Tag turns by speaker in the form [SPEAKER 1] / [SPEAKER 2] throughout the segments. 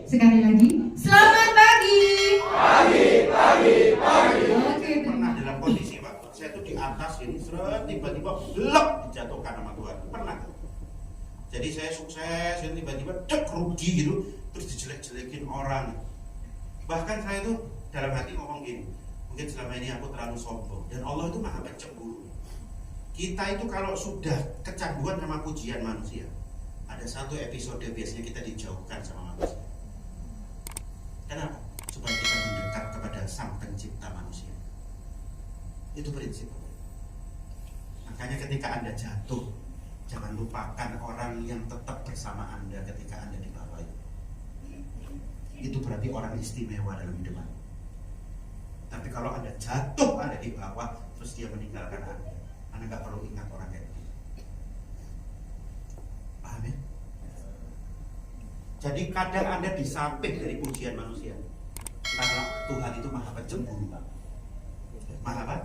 [SPEAKER 1] Sekali lagi, selamat pagi.
[SPEAKER 2] Pagi.
[SPEAKER 1] Oke,
[SPEAKER 2] Pernah dalam kondisi Pak, saya tuh di atas ini seret tiba-tiba lep dijatuhkan sama Tuhan. Pernah. Jadi saya sukses, dan tiba-tiba rugi gitu, terus dijelek-jelekin orang. Bahkan saya tuh dalam hati ngomong gini, mungkin selama ini aku terlalu sombong, dan Allah itu maha pencemburu. Kita itu kalau sudah kecanduan sama pujian manusia, ada satu episode biasanya kita dijauhkan sama manusia. Kenapa? Supaya kita mendekat kepada Sang Pencipta manusia. Itu prinsip. Makanya ketika Anda jatuh, jangan lupakan orang yang tetap bersama Anda ketika Anda di bawah itu. Itu berarti orang istimewa dalam hidup Anda. Tapi kalau Anda jatuh, Anda di bawah, terus dia meninggalkan Anda nggak perlu ingat orang kayak gitu. Paham ya? Jadi kadang Anda disamping dari pujian manusia, karena Tuhan itu maha pencemburu. Maha apa?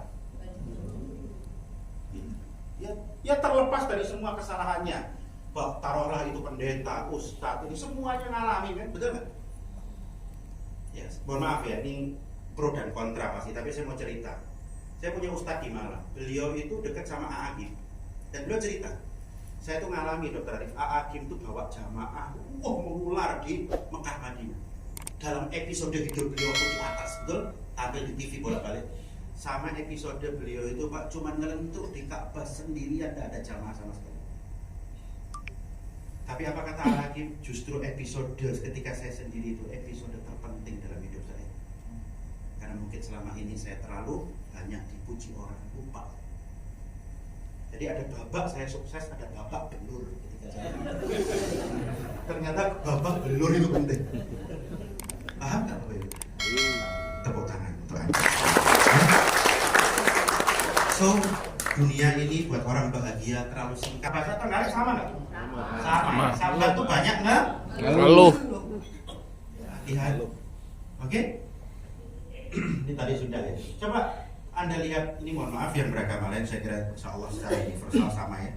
[SPEAKER 2] Ya terlepas dari semua kesalahannya. Taruhlah itu pendeta, ustadz, ini semuanya ngalami kan, betul nggak? Ya, mohon maaf ya, ini pro dan kontra pasti, tapi saya mau cerita. Saya punya ustadz di Malang, beliau itu dekat sama A'agim, dan beliau cerita, saya tuh ngalami dokter Arif, A'agim tuh bawa jamaah, mengular di Mekah Madinah. Dalam episode hidup beliau waktu di atas, betul? Tampil di TV bolak-balik. Sama episode beliau itu Pak, cuma ngelentur di Ka'bah sendirian, tidak ada jamaah sama sekali. Tapi apa kata A'agim? Justru episode ketika saya sendiri itu episode terpenting dalam hidup saya. Karena mungkin selama ini saya terlalu banyak dipuji orang, lupa. Jadi ada babak saya sukses, ada babak belur ketika saya. Ternyata babak belur itu penting. Paham nggak Bapak Ibu? Tepuk tangan untuk Anda. So, dunia ini buat orang bahagia terlalu singkat. Bahasa Tenggalek sama nggak? Sama. Sabar tuh banyak nggak?
[SPEAKER 3] Ngeluh.
[SPEAKER 2] Lihat. Oke? Ini tadi sudah ya. Coba Anda lihat, ini mohon maaf yang beragama lain, saya kira insya Allah secara universal sama ya.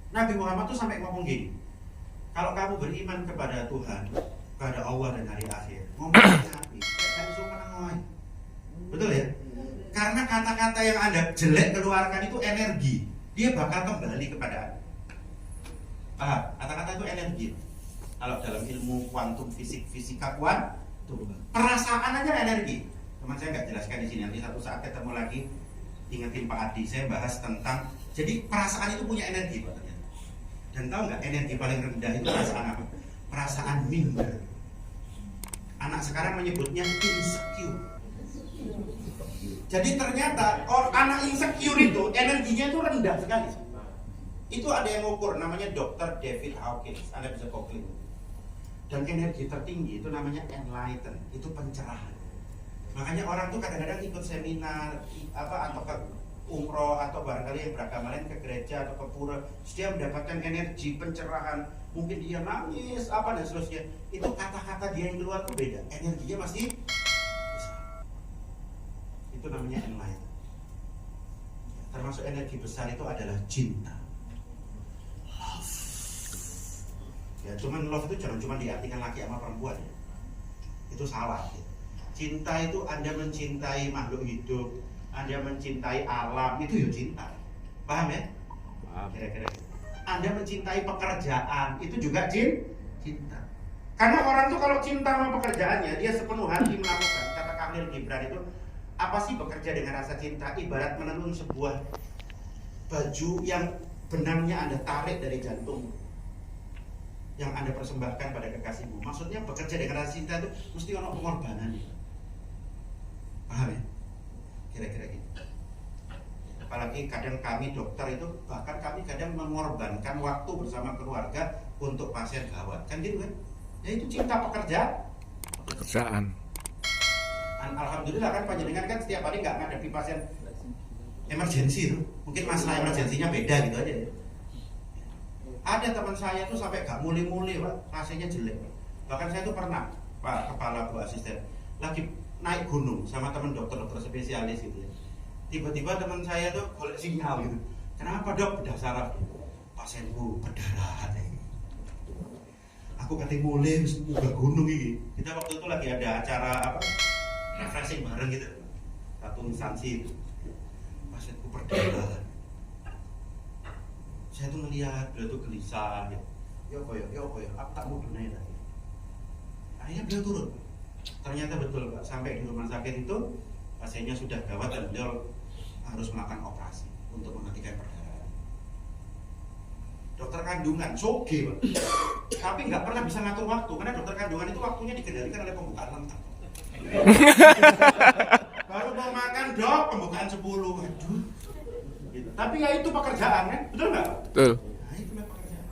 [SPEAKER 2] Nabi Muhammad tuh sampai ngomong gini, kalau kamu beriman kepada Tuhan, kepada Allah dan hari akhir, ngomong hati, kamu suka menengoi. Betul ya? Karena kata-kata yang Anda jelek keluarkan itu energi, dia bakal kembali kepada Anda. Paham? Kata-kata itu energi. Kalau dalam ilmu kuantum fisika kuantum, perasaan aja energi. Teman saya nggak jelaskan di sini, nanti satu saat ketemu lagi, ingetin Pak Adi, saya bahas tentang, jadi perasaan itu punya energi Pak ternyata. Dan tahu nggak energi paling rendah itu perasaan apa? Perasaan minder. Anak sekarang menyebutnya insecure. Jadi ternyata anak insecure itu energinya itu rendah sekali. Itu ada yang ngukur, namanya Dr. David Hawkins, Anda bisa googling. Dan energi tertinggi itu namanya enlighten, itu pencerahan. Makanya orang tuh kadang-kadang ikut seminar atau ke umroh atau barangkali yang beragama lain ke gereja atau ke pura, dia mendapatkan energi pencerahan, mungkin dia nangis dan seterusnya. Itu kata-kata dia yang keluar tuh beda, energinya masih besar. Itu namanya enlighten. Termasuk energi besar itu adalah cinta, love. Ya, cuman love itu jangan cuma diartikan laki sama perempuan ya. Itu salah ya. Cinta itu Anda mencintai makhluk hidup, Anda mencintai alam, itu ya cinta. Paham ya? Kira-kira. Anda mencintai pekerjaan, itu juga cinta. Karena orang tuh kalau cinta sama pekerjaannya, dia sepenuh hati melakukan. Kata Khalil Gibran itu, apa sih bekerja dengan rasa cinta? Ibarat menenun sebuah baju yang benangnya Anda tarik dari jantung, yang Anda persembahkan pada kekasihmu. Maksudnya bekerja dengan rasa cinta itu mesti ada pengorbanan. Paham ya? Kira-kira gitu. Apalagi kadang kami dokter itu, bahkan kami kadang mengorbankan waktu bersama keluarga untuk pasien gawat. Kan gitu kan? Ya itu cinta pekerjaan. Alhamdulillah kan panjenengan kan setiap hari nggak ngadepi pasien emergensi tuh. Mungkin masalah emergensinya beda gitu aja ya. Ada teman saya tuh sampai gak muli-muli Pak, pasiennya jelek. Bahkan saya tuh pernah, Pak Kepala Bu Asisten, lagi naik gunung sama teman dokter spesialis gitu ya. Tiba-tiba teman saya tuh golek sinyal gitu. Kenapa Dok? Bedah saraf. Pasienku berdarahan ini. aku katanya mulai munggah gunung ini. Kita waktu itu lagi ada acara apa? Refreshing bareng gitu. Satu instansi itu. Pas aku perjalanan. Saya tuh ngelihat beliau tuh gelisah ya. Ya apa ya, aku tak mau dunai tadi. Akhirnya beliau turun. Ternyata betul Pak, sampai di rumah sakit itu pasiennya sudah gawat dan beliau harus melakukan operasi untuk menghentikan perdarahan. Dokter kandungan, soge Pak. Tapi nggak pernah bisa ngatur waktu, karena dokter kandungan itu waktunya dikendalikan oleh pembukaan lengkap. Baru mau makan dok, pembukaan 10. Aduh. Gitu. Tapi ya itu pekerjaan kan, betul nggak?
[SPEAKER 3] Betul.
[SPEAKER 2] Nah itu pekerjaan.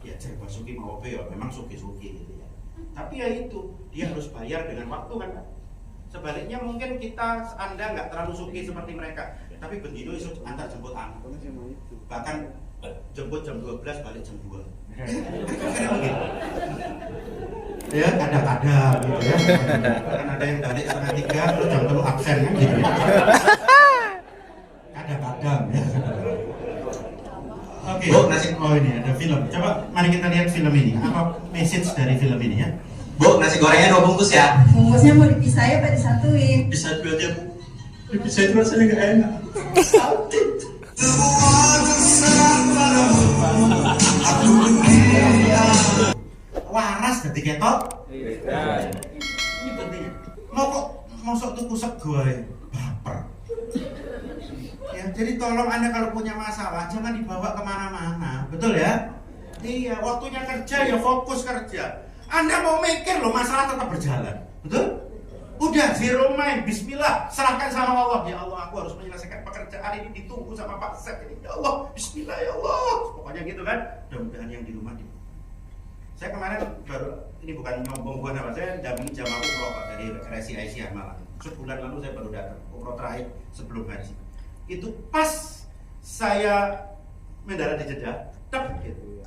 [SPEAKER 2] Ya cek Basuki mau apa ya, memang suki-suki gitu ya. Tapi ya itu, dia harus bayar dengan waktu kan Pak. Sebaliknya mungkin Anda nggak terlalu suki seperti mereka, tapi begitu isu antar jemput anak. Bahkan jemput jam 12, balik jam 2. Ya kadang-kadang gitu ya. Bahkan ada yang balik setengah 3, terus jam 3 absen kan gitu. Kadang-kadang ya. Oke. Oh ini ada film. Coba mari kita lihat film ini. Apa message dari film ini ya?
[SPEAKER 4] Bu, nasi gorengnya 2 bungkus ya?
[SPEAKER 1] Bungkusnya mau dipisah ya, Pak, disatuin.
[SPEAKER 4] Bisa dulu aja, Bu. Dipisah itu rasanya gak enak.
[SPEAKER 2] Waras jadi ketok. Ini penting. Mau kok mosok tuku sego ae baper. Ya, jadi tolong Anda kalau punya masalah jangan dibawa kemana-mana, betul ya? Iya, waktunya kerja ya fokus kerja. Anda mau mikir loh, masalah tetap berjalan, betul? Udah zero mind, bismillah, serahkan sama Allah. Ya Allah, aku harus menyelesaikan pekerjaan ini, ditunggu sama Pak Sek ini. Ya Allah, bismillah ya Allah. Pokoknya gitu kan, mudah-mudahan yang di rumah di. Saya kemarin baru, ini bukan nyombong buat apa, saya dampingi jamaah umroh Pak dari Resi Aisyah Malang. Sebulan lalu saya baru datang, umroh terakhir sebelum haji. Itu pas saya mendarat di Jeddah, tek gitu.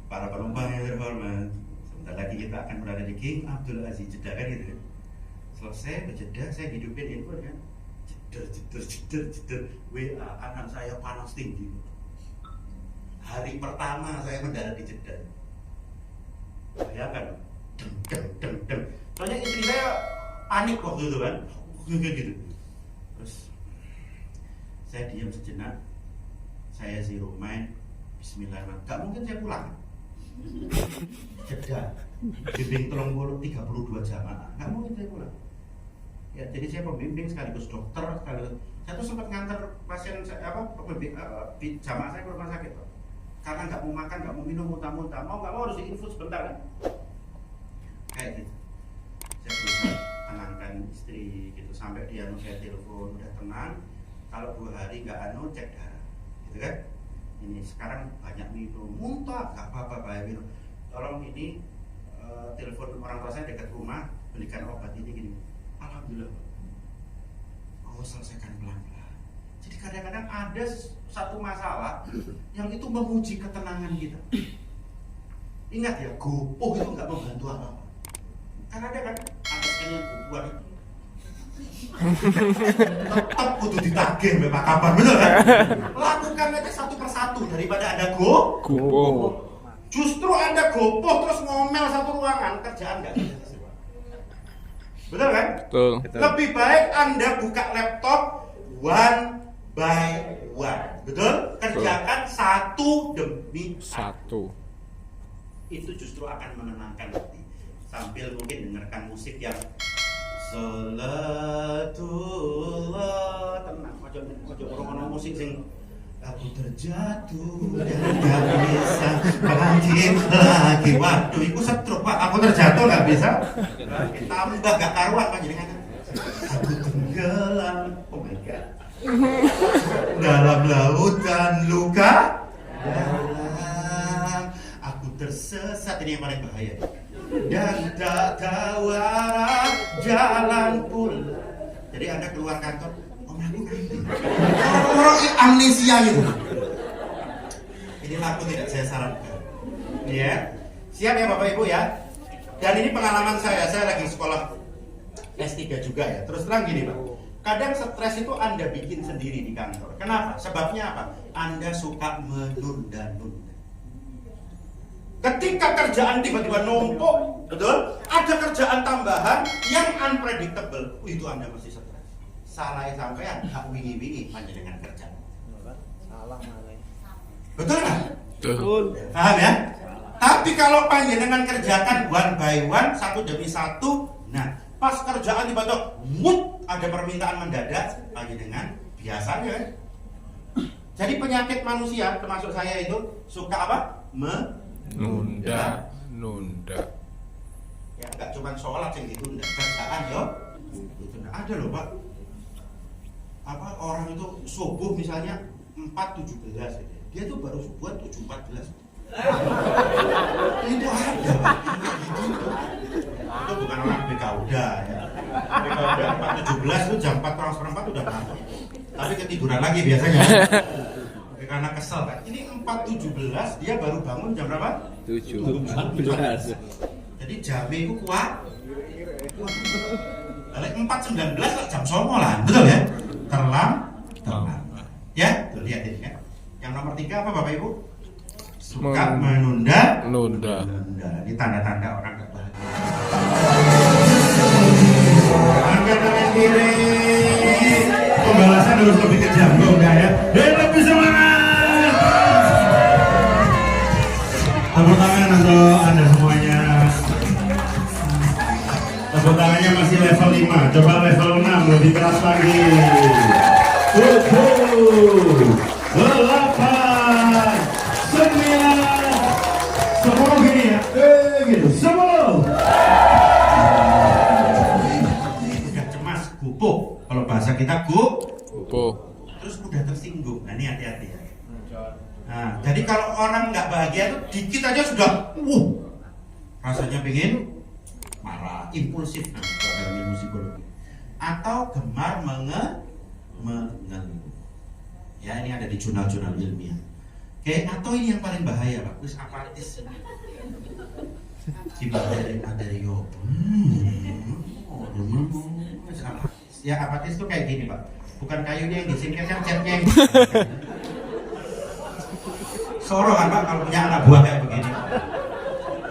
[SPEAKER 2] Para penumpang yang terhormat, sebentar lagi kita akan berada di King Abdul Aziz Jeddah kan gitu. Selesai berjeda, saya hidupin info kan, jeder, WA anak saya panas tinggi. Hari pertama saya mendarat di Jeddah, bayangkan, deng. Soalnya istri saya panik waktu itu kan, gitu. Terus saya diam sejenak, saya zero mind, bismillahirrahmanirrahim. Gak mungkin saya pulang. Jeddah, bimbing 32 jamaah, gak mungkin saya pulang. Ya, jadi saya pembimbing sekaligus dokter, sekaligus saya tuh sempat nganter pasien saya jamaah saya ke rumah sakit Pak. Karena nggak mau makan, nggak mau minum, muntah-muntah, mau nggak mau harus diinfus sebentar kan. Kayak gitu. Saya berusaha tenangkan istri gitu sampai dia saya telepon udah tenang. Kalau 2 hari nggak cek darah, gitu kan. Ini sekarang banyak minum, muntah, nggak apa-apa Pak minum. Tolong ini telepon orang tua saya dekat rumah, belikan obat ini gini. Alhamdulillah, Allah selesaikan pelan-pelan. Jadi kadang-kadang ada satu masalah yang itu menguji ketenangan kita. Ingat ya, gopoh itu nggak membantu apa-apa. Karena ada kan asesmen yang gopohan itu tetap kudu ditagih Pak Kabar, betul kan? Lakukan aja satu persatu daripada ada gopoh. Justru Anda gopoh terus ngomel satu ruangan, kerjaan nggak bisa. Betul kan?
[SPEAKER 3] Betul.
[SPEAKER 2] Lebih baik Anda buka laptop one by one. Betul? Kerjakan satu demi satu. Itu justru akan menenangkan hati. Sambil mungkin dengarkan musik yang Salatullah, tenang. Ojo ngomong musik sing aku terjatuh dan gak bisa bangkit lagi. Waduh, itu setruk Pak. Aku terjatuh gak bisa. Tambah gak karuan Pak jadi kan. Aku tenggelam. Oh my god. Dalam lautan luka dalam. Aku tersesat, ini yang paling bahaya. Dan tak tahu arah jalan pulang. Jadi Anda keluar kantor, aku nanti. Orang amnesia gitu. Ini lagu tidak saya sarankan. Ya, siap ya Bapak Ibu ya. Dan ini pengalaman saya lagi sekolah S3 juga ya. Terus terang gini Pak, kadang stres itu Anda bikin sendiri di kantor. Kenapa? Sebabnya apa? Anda suka menunda-nunda. Ketika kerjaan tiba-tiba numpuk, betul? Ada kerjaan tambahan yang unpredictable, itu Anda mesti stres. Salahnya sampean, hak wingi-wingi panjenengan kerja.
[SPEAKER 3] Salah mana?
[SPEAKER 2] Betul nggak?
[SPEAKER 3] Betul.
[SPEAKER 2] Paham ya? Tapi kalau panjenengan kerjakan one by one, satu demi satu, nah pas kerjaan tiba-tiba, ada permintaan mendadak, panjenengan biasanya kan? Jadi penyakit manusia, termasuk saya itu, suka apa?
[SPEAKER 5] Nunda.
[SPEAKER 2] Ya nggak cuma sholat yang ditunda, kerjaan yo. Ditunda. Ada loh Pak. Apa orang itu subuh misalnya 4.17 gitu. Dia tuh baru subuhan 7.14. Itu ada Pak. Itu bukan orang BKUDA ya. BKUDA 4.17 itu jam 4:04 udah masuk. Tapi ketiduran lagi biasanya. Karena kesel kan. Ini 4.17 dia baru bangun jam berapa?
[SPEAKER 5] 7.14.
[SPEAKER 2] Jadi jamnya itu kuat. Kalau 4.19 lah jam 9 lah, betul ya? Terlambat. Ya, tuh lihat ini kan. Yang nomor 3 apa Bapak Ibu? Suka menunda. Ini tanda-tanda orang gak bahagia. Angkat tangan kiri. Pembalasan harus lebih kejam, enggak ya? Lebih semangat. Tepuk tangan untuk Anda semuanya. Tepuk tangannya masih level 5. Coba level 6 lebih keras lagi. 7, 8, 9, 10 gini ya. Gitu. 10. Udah cemas, gupuk. Kalau bahasa kita terus mudah tersinggung. Nah ini hati-hati ya. Nah, jadi kalau orang nggak bahagia itu dikit aja sudah, rasanya pengen marah, impulsif, nah dalam ilmu psikologi. Atau gemar mengeluh. Ya ini ada di jurnal-jurnal ilmiah. Oke, atau ini yang paling bahaya Pak, wis apatis. Ada yo. Ya apatis itu kayak gini Pak. Bukan kayunya yang disingkirkan, catnya yang soro kan Pak kalau punya anak buah kayak begini.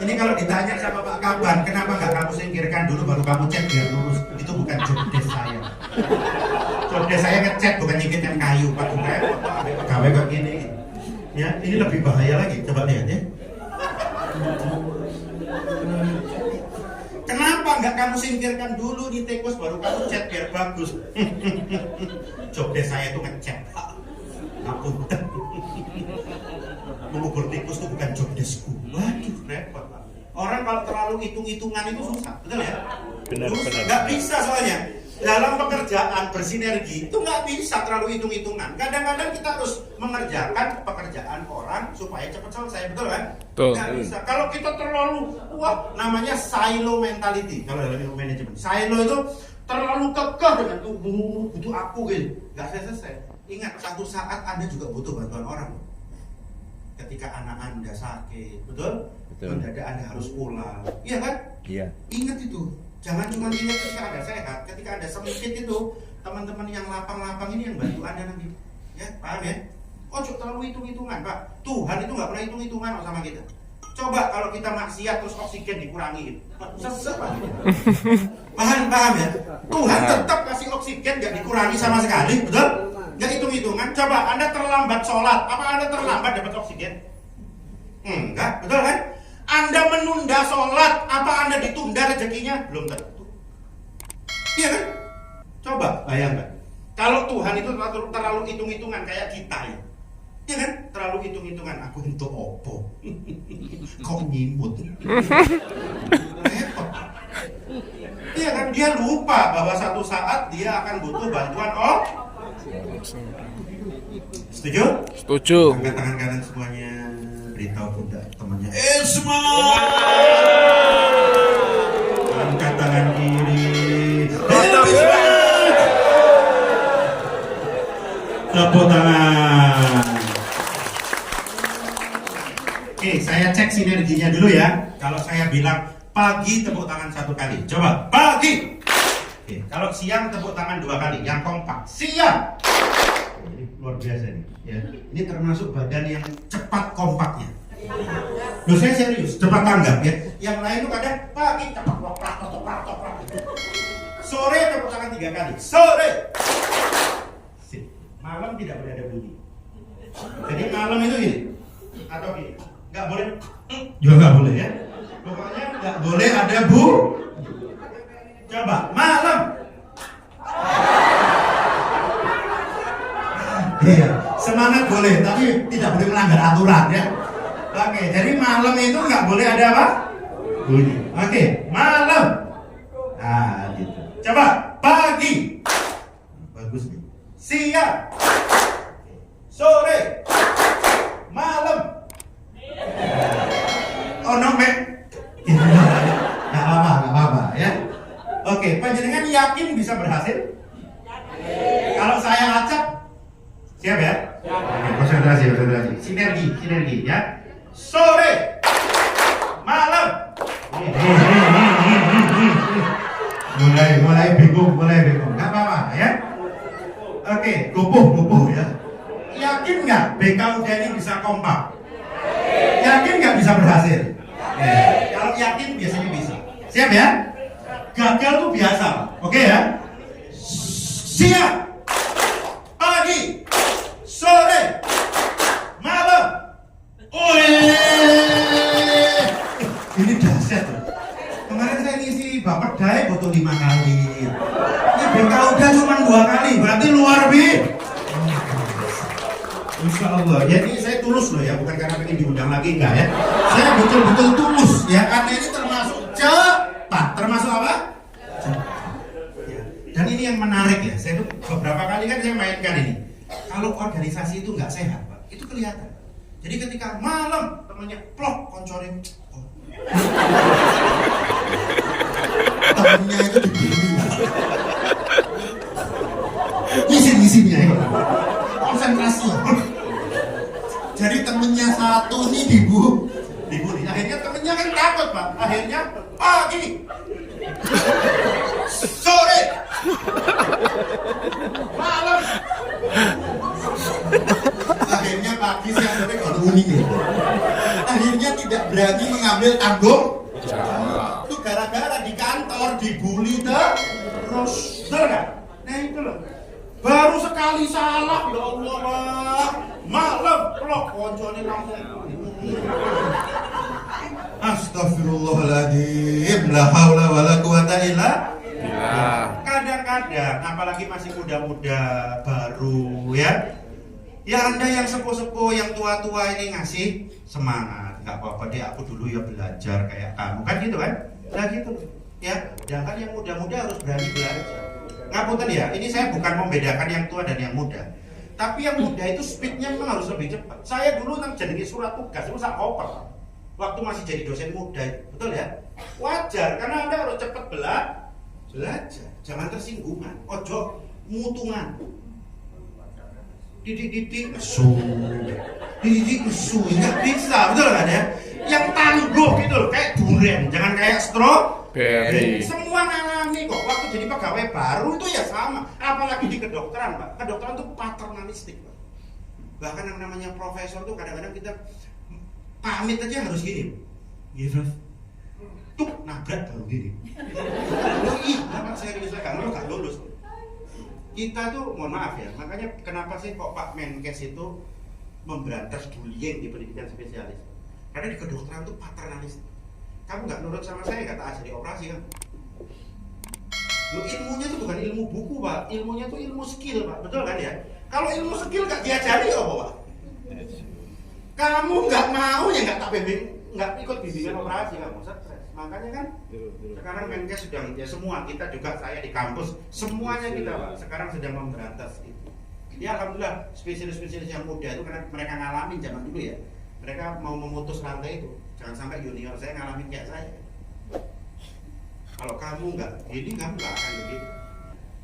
[SPEAKER 2] Ini kalau ditanya sama Pak Kaban, kenapa nggak kamu singkirkan dulu baru kamu cek biar lurus? Itu bukan job desk saya. Job desk saya ngecek bukan nyingkirkan kayu Pak. Kayak pegawai kayak gini. Ya ini lebih bahaya lagi. Coba lihat ya. Kenapa nggak kamu singkirkan dulu di tikus baru kamu cat biar bagus? Job desk saya itu ngecat Pak. Ngapunten. Mengubur tikus itu bukan job deskku. Waduh repot Pak. Orang kalau terlalu hitung-hitungan itu susah, betul ya? Benar. Nggak bisa soalnya. Dalam pekerjaan bersinergi itu nggak bisa terlalu hitung-hitungan. Kadang-kadang kita harus mengerjakan pekerjaan orang supaya cepat selesai, betul kan? Nggak bisa. Kalau kita terlalu, namanya silo mentality. Kalau dalam ilmu manajemen, silo itu terlalu kekeh dengan butuh aku gitu, nggak selesai. Ingat, satu saat Anda juga butuh bantuan orang. Ketika anak Anda sakit, betul? Mendadak Anda harus pulang, iya kan? Iya. Ingat itu. Jangan cuma ingat ketika Anda sehat, ketika Anda sempit itu, teman-teman yang lapang-lapang ini yang bantu Anda nanti. Ya, paham ya? Ojo terlalu hitung-hitungan, Pak. Tuhan itu nggak pernah hitung-hitungan sama kita. Coba kalau kita maksiat terus oksigen dikurangi, sesek Pak. Paham ya? Tuhan tetap kasih oksigen nggak dikurangi sama sekali, betul? Nggak hitung-hitungan. Coba Anda terlambat sholat, apa Anda terlambat dapat oksigen? Enggak, betul kan? Anda menunda sholat, apa Anda ditunda rezekinya? Belum tentu. Iya kan? Coba bayangkan. Kalau Tuhan itu terlalu hitung-hitungan kayak kita ya. Iya kan? Terlalu hitung-hitungan. Aku untuk opo. Kok nyimut? Repot. Iya kan? Dia lupa bahwa satu saat dia akan butuh bantuan Setuju?
[SPEAKER 5] Setuju.
[SPEAKER 2] Angkat tangan kanan semuanya. Beritahu pundak temannya. Angkat tangan kiri. Tepuk tangan. Oke, saya cek sinerginya dulu ya. Kalau saya bilang pagi, tepuk tangan 1 kali. Coba, pagi. Oke, kalau siang tepuk tangan 2 kali. Yang kompak. Siang. Ini luar biasa nih. Ya. Ini termasuk badan yang cepat kompaknya. Loh saya serius, cepat tanggap ya. Yang lain tuh kadang pagi toprak. Sore tepuk tangan 3 kali. Sore. Sip. Malam tidak boleh ada bunyi. Jadi malam itu gini atau gini, nggak boleh, juga nggak boleh ya. Pokoknya nggak boleh ada bu. Coba malam. Iya, semangat boleh, tapi tidak boleh melanggar aturan ya. Oke, jadi malam itu nggak boleh ada apa? Bunyi. Oke, malam. Nah, gitu. Coba pagi. Bagus nih. Siang. Sore. Malam. Oh no, Mek. Nggak apa-apa ya. Oke, panjenengan yakin bisa berhasil? Kalau saya acak, siap ya? Oke, konsentrasi. Sinergi ya. Sore, malam. Mulai bingung. Nggak apa-apa ya. Oke, lupuh ya. Yakin nggak BKUD ini bisa kompak? Yakin nggak bisa berhasil? Kalau yakin biasanya bisa. Siap ya? Gagal tuh biasa. Oke ya? Siang, pagi, sore, malam. Ini dahsyat loh. Kemarin saya ngisi Bapak Dai foto 5 kali. Ini BKUD cuma 2 kali, berarti luar biasa. Insya Allah, jadi saya tulus loh ya, bukan karena pengen diundang lagi, enggak ya. Saya betul-betul tulus ya, karena ini termasuk cepat. Termasuk apa? Cepat. Ya. Dan ini yang menarik ya, saya tuh beberapa kali kan saya mainkan ini. Kalau organisasi itu nggak sehat, Pak, itu kelihatan. Jadi ketika malam temannya plok koncorin, temennya itu dibeli. Ngisi-ngisinya ya. Konsentrasi. Jadi temennya satu nih dibully. Akhirnya temennya kan takut, Pak. Akhirnya pagi, sore, malam. Akhirnya pagi siang sore kalau unik ya. Akhirnya tidak berani mengambil tanggung jawab. Itu gara-gara di kantor dibully terus, betul nggak? Nah itu loh. Baru sekali salah, ya Allah, Pak. Malam, plok, koncone langsung. Astagfirullahaladzim, la haula wala quwata illa billah. Kadang-kadang, apalagi masih muda-muda, baru ya. Ya Anda yang sepuh-sepuh, yang tua-tua ini ngasih semangat. Gak apa-apa deh, aku dulu ya belajar kayak kamu, kan gitu kan? Nah gitu ya. Jangan yang muda-muda harus berani belajar. Ngapunten ya, ini saya bukan membedakan yang tua dan yang muda. Tapi yang muda itu speednya memang harus lebih cepat. Saya dulu nang jadi surat tugas itu sak koper. Waktu masih jadi dosen muda, betul ya? Wajar, karena Anda harus cepat belajar. Jangan tersinggungan, ojo mutungan. Didik nesu, nggak bisa, betul kan ya? Yang tangguh gitu loh, kayak durian, jangan kayak strawberry. Semua ngalami kok, waktu jadi pegawai baru itu ya sama. Apalagi di kedokteran, Pak. Kedokteran itu paternalistik, Pak. Bahkan yang namanya profesor tuh kadang-kadang kita pamit aja harus gini. Gitu. Tuh nabrak baru gini. Kenapa saya nggak lulus? Kita tuh, mohon maaf ya, makanya kenapa sih kok Pak Menkes itu memberantas bullying di pendidikan spesialis? Karena di kedokteran tuh paternalistik. Kamu nggak nurut sama saya, nggak taat jadi operasi kan? Loh, ilmunya itu bukan ilmu buku, Pak. Ilmunya itu ilmu skill, Pak. Betul kan ya? Kalau ilmu skill nggak diajari apa, Pak? Kamu nggak mau ya nggak tak bimbing, nggak ikut bimbingan operasi, kamu stres. Makanya kan sekarang Menkes sedang ya semua, kita juga, saya di kampus, semuanya kita, Pak, sekarang sedang memberantas itu. Ya alhamdulillah spesialis-spesialis yang muda itu karena mereka ngalamin zaman dulu ya. Mereka mau memutus rantai itu. Jangan sampai junior saya ngalamin kayak saya. Kalau kamu nggak gini, kamu nggak akan begini.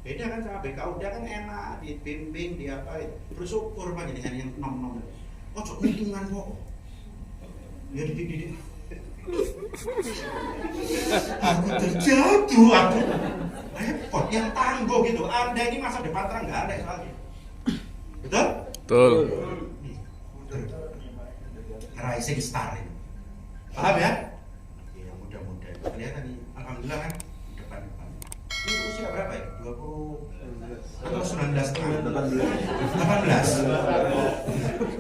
[SPEAKER 2] Beda kan sama BKUD kan enak, dibimbing, diapain. Bersyukur Pak dengan yang nom-nom. Oh, cok hitungan kok. Ya didik. Aku terjatuh, aku repot, yang tangguh gitu. Anda ini masa depan terang nggak ada soalnya. Betul?
[SPEAKER 5] Betul.
[SPEAKER 2] Rising star ini. Paham ya? Oke, yang muda-muda. Kelihatan nih, alhamdulillah kan depan-depan. Ini usia berapa ya? 20 atau 19 tahun? 18.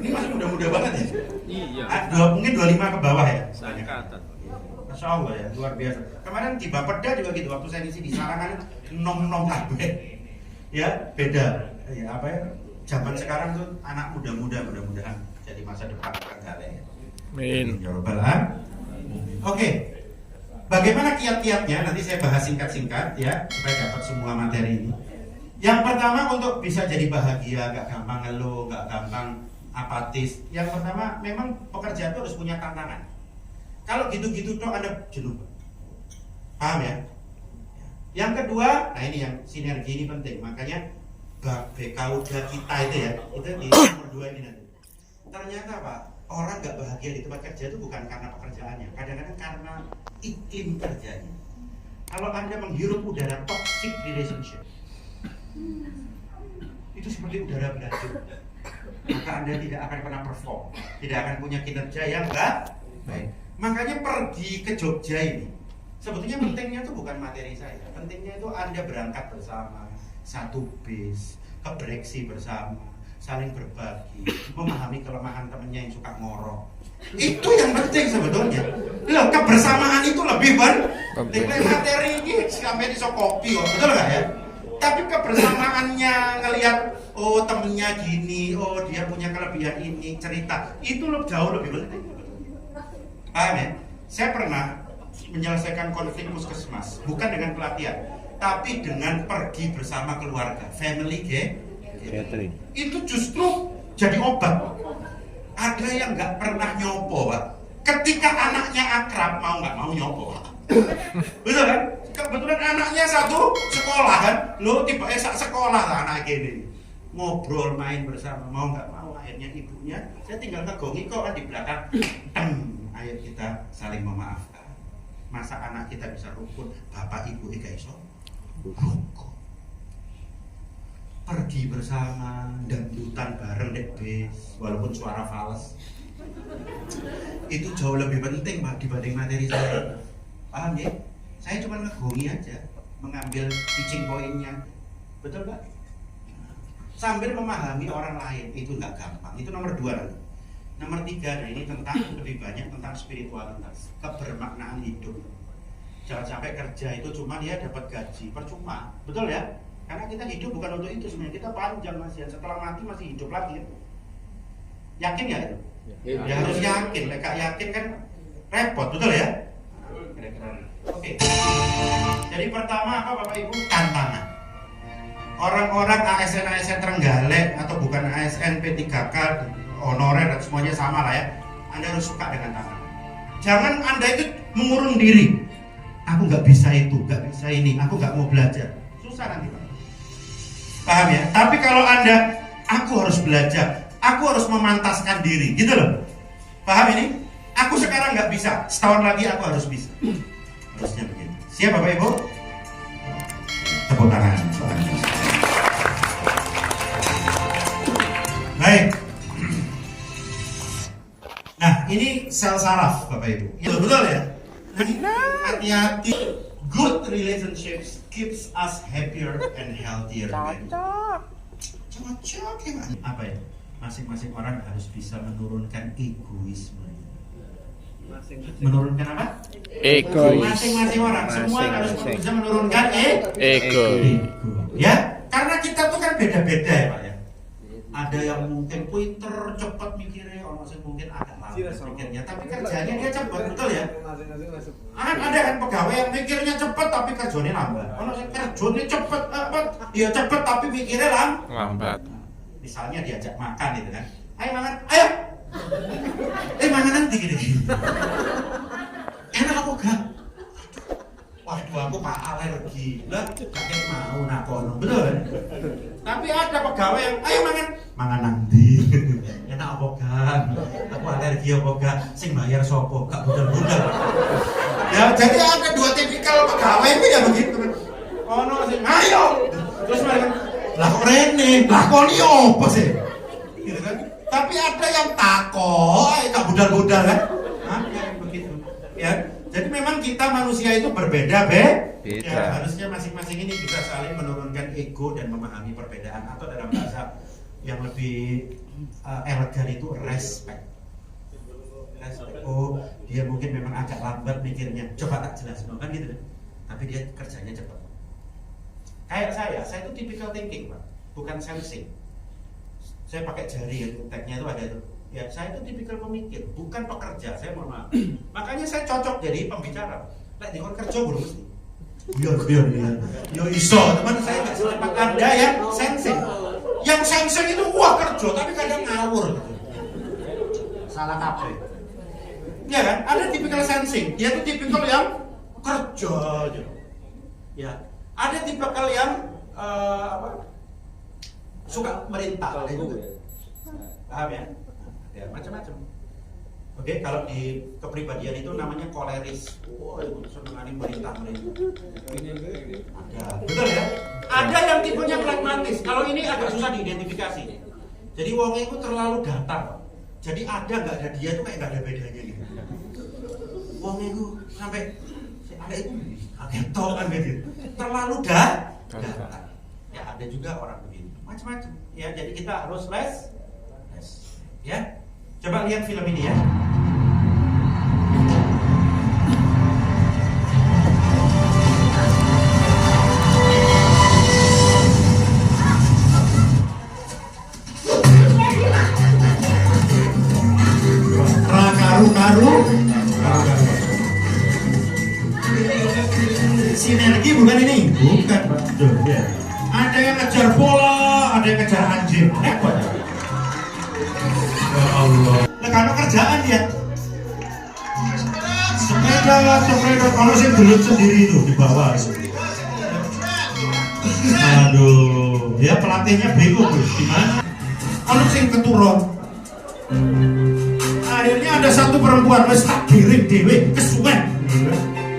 [SPEAKER 2] Ini masih muda-muda banget ya?
[SPEAKER 5] Iya.
[SPEAKER 2] Mungkin 25 ke bawah ya?
[SPEAKER 5] Angkatan.
[SPEAKER 2] Masya Allah ya, luar biasa. Kemarin di Bapeda juga gitu, waktu saya ngisi di Sarangan nom-nom kabeh. Ya, beda. Ya, apa ya? Zaman sekarang tuh anak muda-muda mudah-mudahan jadi masa depan Trenggalek.
[SPEAKER 5] Amin.
[SPEAKER 2] Ya Rabbal Alamin. Oke. Bagaimana kiat-kiatnya? Nanti saya bahas singkat-singkat ya, supaya dapat semua materi ini. Yang pertama untuk bisa jadi bahagia, gak gampang ngeluh, gak gampang apatis. Yang pertama memang pekerjaan itu harus punya tantangan. Kalau gitu-gitu tuh Anda jenuh. Paham ya? Yang kedua, nah ini yang sinergi ini penting. Makanya BKUDA kita itu ya, itu di nomor 2 ini nanti. Ternyata Pak, orang gak bahagia di tempat kerja itu bukan karena pekerjaannya, kadang-kadang karena iklim kerjanya. Kalau Anda menghirup udara toxic relationship, itu seperti udara beracun, maka Anda tidak akan pernah perform, tidak akan punya kinerja yang baik. Makanya pergi ke Jogja ini, sebetulnya pentingnya itu bukan materi saya, pentingnya itu Anda berangkat bersama, satu bis, ke breksi bersama, saling berbagi, memahami kelemahan temennya yang suka ngorok. Itu yang penting sebetulnya. Loh, kebersamaan itu lebih penting. Materi ini sampai di kopi kok, betul nggak ya? Tapi kebersamaannya ngelihat, oh temennya gini, oh dia punya kelebihan ini, cerita, itu jauh lebih penting. Paham ya? Saya pernah menyelesaikan konflik puskesmas, bukan dengan pelatihan, tapi dengan pergi bersama keluarga, family gathering. Itu justru jadi obat. Ada yang nggak pernah nyopo, Pak. Ketika anaknya akrab, mau nggak mau nyopo, Pak. Betul kan? Kebetulan anaknya satu sekolah kan, lo tiba sekolah lah anak gini, ngobrol main bersama, mau nggak mau akhirnya ibunya, saya tinggal ngegongi kok kan di belakang, ayo kita saling memaafkan. Masa anak kita bisa rukun, bapak ibu gak iso rukun. Pergi bersama, dangdutan bareng dek bis, walaupun suara fals, itu jauh lebih penting Pak dibanding materi saya. Paham ya? Saya cuma ngegongi aja, mengambil teaching pointnya, betul Pak? Sambil memahami orang lain, itu nggak gampang. Itu nomor 2 nanti. Nomor 3, nah ini tentang lebih banyak tentang spiritualitas, kebermaknaan hidup. Jangan sampai kerja itu cuma dia dapat gaji, percuma, betul ya? Karena kita hidup bukan untuk itu sebenarnya, kita panjang masih, setelah mati masih hidup lagi. Yakin ya itu? Ya harus yakin, mereka yakin kan repot, betul ya? Oke. Jadi pertama apa Bapak Ibu? Tantangan. Orang-orang ASN Trenggalek atau bukan ASN P3K, honorer dan semuanya sama lah ya. Anda harus suka dengan tantangan. Jangan Anda itu mengurung diri. Aku nggak bisa itu, nggak bisa ini, aku nggak mau belajar. Susah nanti Pak. Paham ya? Tapi kalau Anda, aku harus belajar, aku harus memantaskan diri, gitu loh. Paham ini? Aku sekarang nggak bisa, setahun lagi aku harus bisa. Harusnya begitu. Siap Bapak Ibu? Tepuk tangan. Baik. Nah, ini sel saraf Bapak Ibu. Itu betul ya? Hati-hati. Good relationships keeps us happier and healthier. Cocok ya Pak? Apa ya? Masing-masing orang harus bisa menurunkan egoisme. Menurunkan apa?
[SPEAKER 5] Egois.
[SPEAKER 2] Masing-masing orang, semua harus bisa menurunkan
[SPEAKER 5] Ego.
[SPEAKER 2] Ya, karena kita tuh kan beda-beda ya Pak ya. Ada yang mungkin pinter, cepat mikirnya, orang mungkin agak lambat mikirnya, tapi kerjanya dia cepat, betul ya? Ada kan pegawai yang mikirnya cepat tapi kerjanya lambat. Orang kerjanya cepat, ya cepat tapi mikirnya
[SPEAKER 5] Lambat.
[SPEAKER 2] Misalnya diajak makan gitu kan, ayo makan, ayo. Mana nanti gini. Enak apa gak? Waduh aku Pak alergi. Lah kakek mau nakono, betul? Tapi ada pegawai yang ayo mangan nanti. Enak apa gak? Aku alergi apa gak? Sing bayar sopo gak budal-budal. Ya jadi ada 2 tipikal pegawai itu ya begitu. Ono sing ayo. Terus mereka lah kok rene, lah kok li opo sih? Gitu kan? Tapi ada yang takoi, gak budal-budal kan? Nah, kayak begitu. Ya, jadi memang kita manusia itu berbeda, Ya,
[SPEAKER 5] Beda.
[SPEAKER 2] harusnya masing-masing ini bisa saling menurunkan ego dan memahami perbedaan, atau dalam bahasa yang lebih elegan itu respect. Oh, dia mungkin memang agak lambat mikirnya. Coba tak jelasin kan gitu. Tapi dia kerjanya cepat. Kayak saya itu typical thinking, Pak. Bukan sensing. Saya pakai jari ya, tagnya itu ada itu. Ya, saya itu tipikal pemikir, bukan pekerja. Saya mohon maaf. Makanya saya cocok jadi pembicara. Lek di kerja belum mesti. Iya. Yo iso, teman saya nggak secepat Anda yang sensing. Yang sensing itu wah kerja, tapi kadang ngawur. Salah kabeh. Ya kan? Ada tipikal sensing. Dia tuh tipikal yang kerja aja. Ya. Ada tipikal yang suka merintah. Paham ya? Ya macam-macam. Oke, kalau di kepribadian itu namanya koleris. Wah, itu senengane merintah. Ada, betul ya? Ada yang tipenya pragmatis. Kalau ini agak susah diidentifikasi. Jadi wong itu terlalu datar. Jadi ada nggak ada dia tuh kayak nggak ada bedanya gitu. Wong itu sampai ada itu ketok kan gitu. Terlalu datar. Ya ada juga orang begitu. Macam-macam. Ya, jadi kita harus les. Ya. Coba lihat film ini ya. Karu-karu. Sinergi bukan ini? Bukan, Pak. Ya. Ada yang ngejar bola, ada yang ngejar anjing. Hebat. Ya Allah. Nah, karena kerjaan dia. Sepeda. Kalau saya gelut sendiri itu di bawah. Aduh, ya pelatihnya bingung, gimana? Kalau sing keturun. Akhirnya ada satu perempuan wes tak giring dewe kesuwen.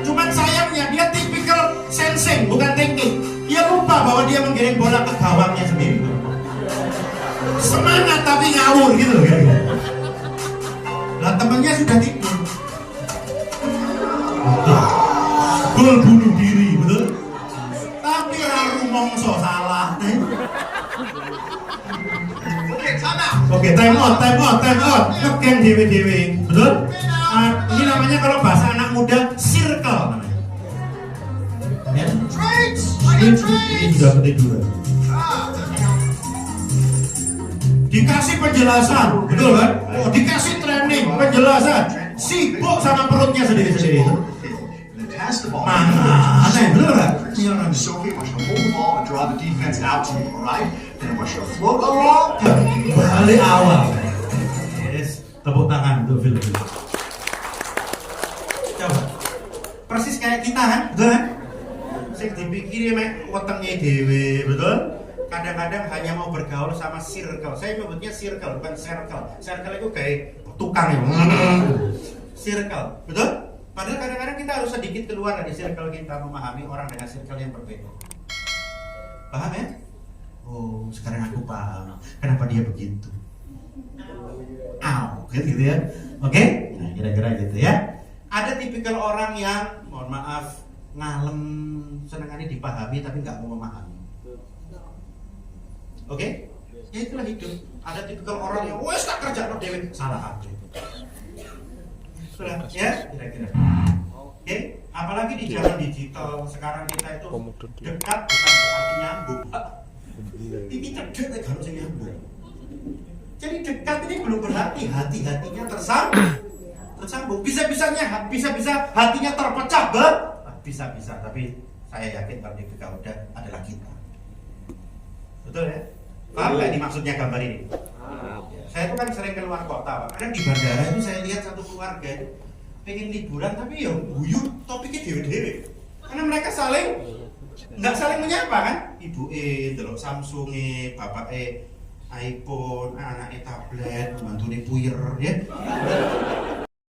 [SPEAKER 2] Cuman sayangnya dia tipikal sensing bukan thinking. Dia lupa bahwa dia menggiring bola ke gawangnya sendiri. Semangat tapi ngawur gitu loh. Lah temennya sudah tidur. Gol bunuh diri, betul? Tapi raru mongso salah. Oke, time out. Ngegeng dewe-dewe, betul? Ini namanya kalau bahasa anak muda circle namanya. Ya. Ini sudah ketiduran. Dikasih penjelasan, betul kan? Oh, dikasih training, penjelasan. Sibuk sama perutnya sendiri-sendiri itu. Mana? Betul kan?
[SPEAKER 6] Sophie wants to hold the ball and draw the defense out to you, alright? Then wants to float along.
[SPEAKER 2] Balik awal. Yes, tepuk tangan untuk film. Coba. Persis kayak kita kan, betul kan? Sing dipikiri mek wetenge dhewe, betul? Kadang-kadang hanya mau bergaul sama circle. Saya menyebutnya circle, bukan circle. Circle itu kayak tukang ya. Circle, betul? Padahal kadang-kadang kita harus sedikit keluar dari circle kita, memahami orang dengan circle yang berbeda. Paham ya? Oh, sekarang aku paham kenapa dia begitu. Gitu ya. Oke? Nah, kira-kira gitu ya. Ada tipikal orang yang, mohon maaf, ngalem, senangannya dipahami tapi nggak mau memahami. Oke? Ya itulah hidup. Ada tipikal orang yang, wes tak kerja no dewe, salah hati. Sudah, ya? Kira-kira. Oke? Apalagi di zaman digital sekarang kita itu dekat bukan berarti nyambung. Ini cedek kan harusnya nyambung. Jadi dekat ini belum berarti hati-hatinya tersambung. Bisa-bisa hatinya terpecah, bisa-bisa. Tapi saya yakin kalau dia udah adalah kita. Betul ya? Paham nggak maksudnya gambar ini? Saya itu kan sering keluar kota, Pak. Kadang di bandara itu saya lihat satu keluarga itu pengen liburan tapi ya guyur topiknya dewe-dewe. Karena mereka nggak saling menyapa kan? Ibu delok Samsung bapak iPhone, anak tablet, membantu puyer ya.